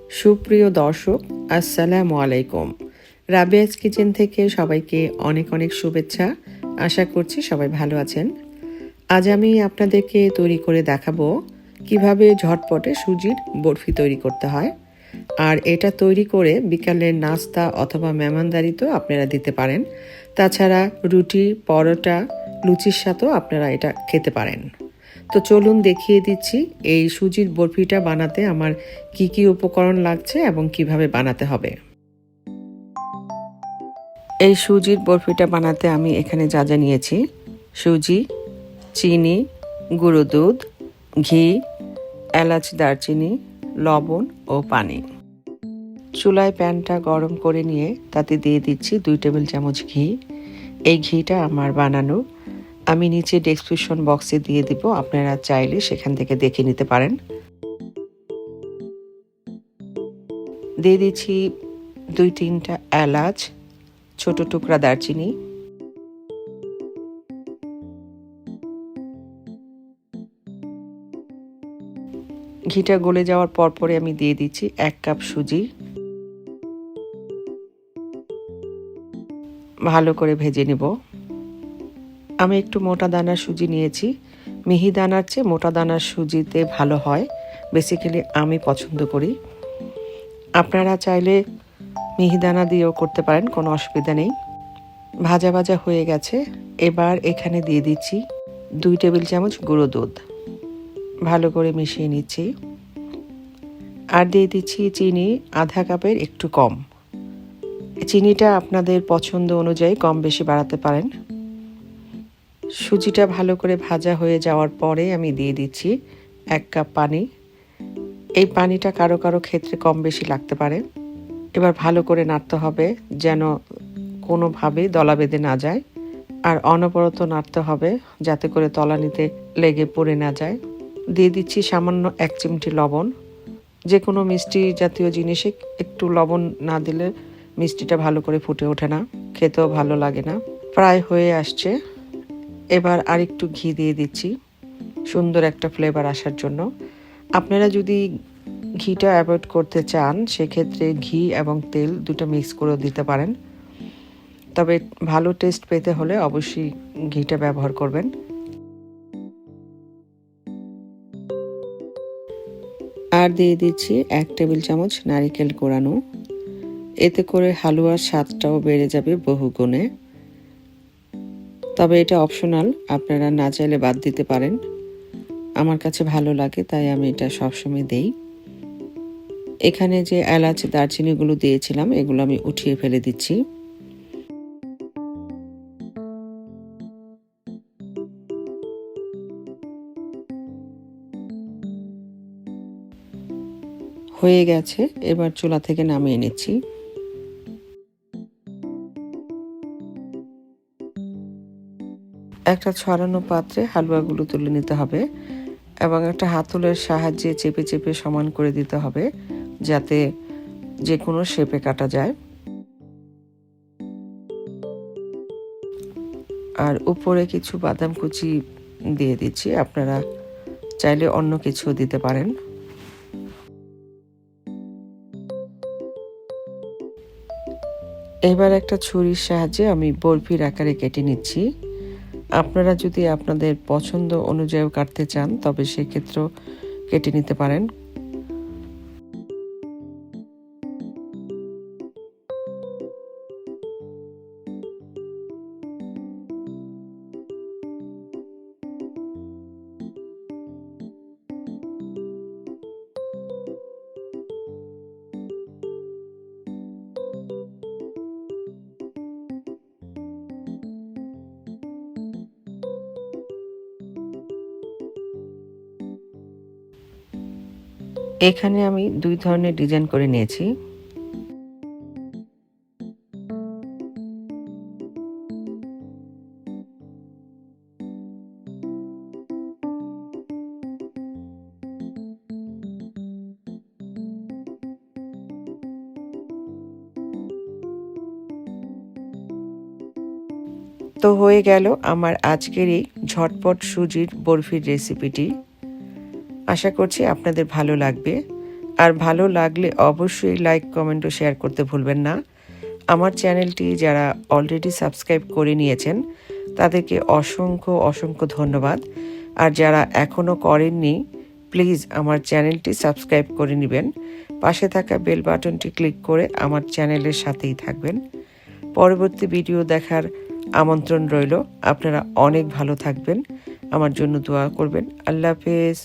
সুপ্রিয় দর্শক, আসসালামু আলাইকুম। রাবেয়াস কিচেন থেকে সবাইকে অনেক অনেক শুভেচ্ছা। আশা করছি সবাই ভালো আছেন। আজ আমি আপনাদেরকে তৈরি করে দেখাবো কিভাবে ঝটপটে সুজির বরফি তৈরি করতে হয়। আর এটা তৈরি করে বিকালের নাস্তা অথবা মেহমানদারিতেও আপনারা দিতে পারেন। তাছাড়া রুটি, পরোটা, লুচির সাথেও আপনারা এটা খেতে পারেন। তো চলুন দেখিয়ে দিচ্ছি এই সুজির বরফিটা বানাতে আমার কি কি উপকরণ লাগছে এবং কিভাবে বানাতে হবে। এই সুজির বরফিটা বানাতে আমি এখানে যা যা নিয়েছি: সুজি, চিনি, গুঁড়ো দুধ, ঘি, এলাচ, দারচিনি, লবণ ও পানি। চুলায় প্যানটা গরম করে নিয়ে তাতে দিয়ে দিচ্ছি 2 টেবিল চামচ ঘি। এই ঘিটা আমার বানানো, আমি নিচে ডেসক্রিপশন বক্সে দিয়ে দিব, আপনারা চাইলে সেখান থেকে দেখে নিতে পারেন। দিয়ে দিচ্ছি 2-3টা এলাচ, ছোট টুকরা দারচিনি, ঘিটা গলে যাওয়ার পরে আমি দিয়ে দিচ্ছি 1 কাপ সুজি। ভালো করে ভেজে নেব। আমি একটু মোটা দানার সুজি নিয়েছি, মিহি দানার চেয়ে মোটা দানার সুজিতে ভালো হয়, বেসিক্যালি আমি পছন্দ করি। আপনারা চাইলে মিহি দানা দিয়েও করতে পারেন, কোনো অসুবিধা নেই। ভাজা ভাজা হয়ে গেছে। এবার এখানে দিয়ে দিচ্ছি 2 টেবিল চামচ গুঁড়ো দুধ। ভালো করে মিশিয়ে নিচ্ছি। আর দিয়ে দিচ্ছি চিনি, আধা কাপের একটু কম। চিনিটা আপনাদের পছন্দ অনুযায়ী কম বেশি বাড়াতে পারেন। সুজিটা ভালো করে ভাজা হয়ে যাওয়ার পরে আমি দিয়ে দিচ্ছি 1 কাপ পানি। এই পানিটা কারো কারো ক্ষেত্রে কম বেশি লাগতে পারে। এবার ভালো করে নাড়তে হবে যেন কোনোভাবেই দলা বেঁধে না যায়, আর অনবরত নাড়তে হবে যাতে করে তলানিতে লেগে পড়ে না যায়। দিয়ে দিচ্ছি সামান্য 1 চিমটি লবণ। যে কোনো মিষ্টি জাতীয় জিনিসে একটু লবণ না দিলে মিষ্টিটা ভালো করে ফুটে ওঠে না, খেতেও ভালো লাগে না। প্রায় হয়ে আসছে। এবার আরেকটু ঘি দিয়ে দিচ্ছি সুন্দর একটা ফ্লেভার আসার জন্য। আপনারা যদি ঘিটা অ্যাভয়েড করতে চান সেক্ষেত্রে ঘি এবং তেল দুটো মিক্স করে দিতে পারেন, তবে ভালো টেস্ট পেতে হলে অবশ্যই ঘিটা ব্যবহার করবেন। আর দিয়ে দিচ্ছি 1 টেবিল চামচ নারিকেল কোরানো। এতে করে হালুয়ার স্বাদটাও বেড়ে যাবে বহুগুণে। তবে এটা অপশনাল, আপনারা না চাইলে বাদ দিতে পারেন। আমার কাছে ভালো লাগে তাই আমি এটা সবসময় দেই। এখানে যে এলাচ দারচিনিগুলো দিয়েছিলাম এগুলো আমি উঠিয়ে ফেলে দিচ্ছি। হয়ে গেছে, এবার চুলা থেকে নামিয়ে নিচ্ছি। একটা ছড়ানো পাত্রে হালুয়াগুলো তুলে নিতে হবে এবং একটা হাতলের সাহায্যে চেপে চেপে সমান করে দিতে হবে যাতে যে কোনো শেপে কাটা যায়। আর উপরে কিছু বাদাম কুচি দিয়ে দিচ্ছি, আপনারা চাইলে অন্য কিছু দিতে পারেন। এবার একটা ছুরির সাহায্যে আমি বরফির আকারে কেটে নিচ্ছি। আপনারা যদি আপনাদের পছন্দ অনুযায়ী কাটতে চান তবে সেক্ষেত্রেও কেটে নিতে পারেন। এখানে আমি 2 ধরনের ডিজাইন করে নিয়েছি। তো হয়ে গেল আমার আজকের এই ঝটপট সুজির বরফির রেসিপিটি। আশা করছি আপনাদের ভালো লাগবে। আর ভালো লাগলে অবশ্যই লাইক কমেন্ট ও শেয়ার করতে ভুলবেন না। আমার চ্যানেলটি যারা অলরেডি সাবস্ক্রাইব করে নিয়েছেন তাদেরকে অসংখ্য অসংখ্য ধন্যবাদ। আর যারা এখনও করেননি প্লিজ আমার চ্যানেলটি সাবস্ক্রাইব করে নেবেন। পাশে থাকা বেল বাটনটি ক্লিক করে আমার চ্যানেলের সাথেই থাকবেন। পরবর্তী ভিডিও দেখার আমন্ত্রণ রইল। আপনারা অনেক ভালো থাকবেন, আমার জন্য দোয়া করবেন। আল্লাহ হাফেজ।